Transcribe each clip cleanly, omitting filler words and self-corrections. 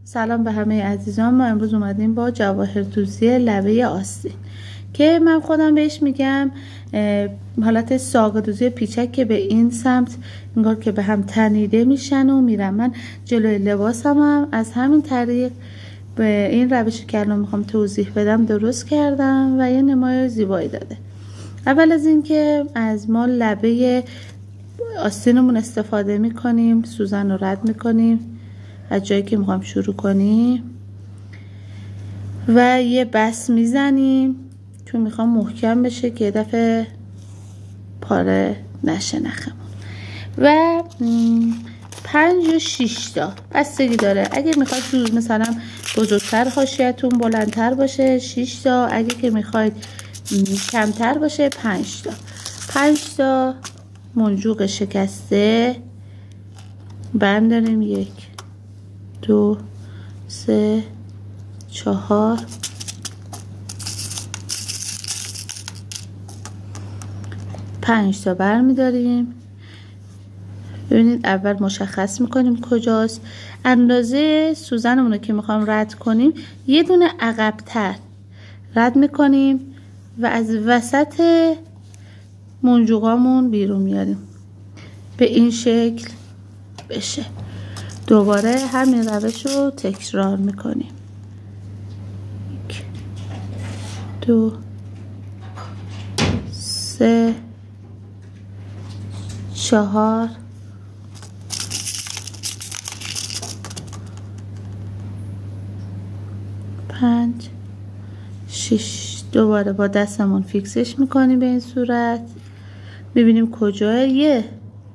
سلام به همه عزیزان. ما امروز اومدیم با جواهردوزی لبه آستین که من خودم بهش میگم حالت ساقه‌دوزی پیچک که به این سمت انگار که به هم تنیده میشن و میرم. من جلوی لباسم هم از همین طریق به این روشی که الان میخوام توضیح بدم درست کردم و یه نمای زیبایی داده. اول از این که از ما لبه آستینمون استفاده میکنیم، سوزن رو رد میکنیم از جایی که میخوام شروع کنیم و یه بس میزنیم چون میخوام محکم بشه که یه دفعه پاره نشه نخمون. و 5 یا 6 تا بستگی داره. اگه میخواید مثلا بزرگتر حاشیه‌تون بلندتر باشه 6 تا، اگه که میخواید کمتر باشه 5 تا. 5 تا منجوق شکسته برداریم. 1 2 3 4 5 تا برمیداریم. ببینید اول مشخص میکنیم کجاست. اندازه سوزنمون رو که میخوام رد کنیم یه دونه عقب‌تر رد میکنیم و از وسط منجوقامون بیرون میاریم به این شکل بشه. دوباره همین روش رو تکرار میکنیم. 1 2 3 4 5 6. دوباره با دستمون فیکسش میکنیم به این صورت. ببینیم کجاه.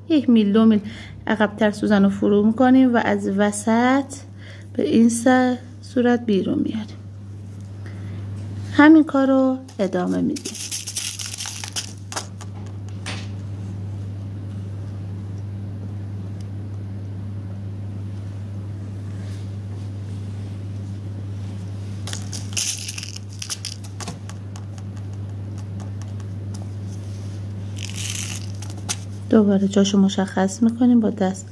یک میل 2 میل عقب‌تر سوزن رو فرو میکنیم و از وسط به این صورت بیرون میاریم. همین کار رو ادامه میدیم. دوباره جاشو مشخص میکنیم، با دست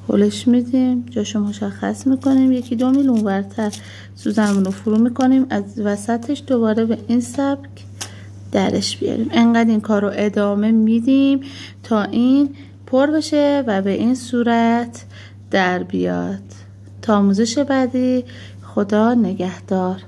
هلش میدیم، جاشو مشخص میکنیم. 1 2 میل اونورتر سوزنمون رو فرو میکنیم، از وسطش دوباره به این سبک درش بیاریم. انقدر این کار رو ادامه میدیم تا این پر بشه و به این صورت در بیاد. تا آموزش بعدی، خدا نگهدار.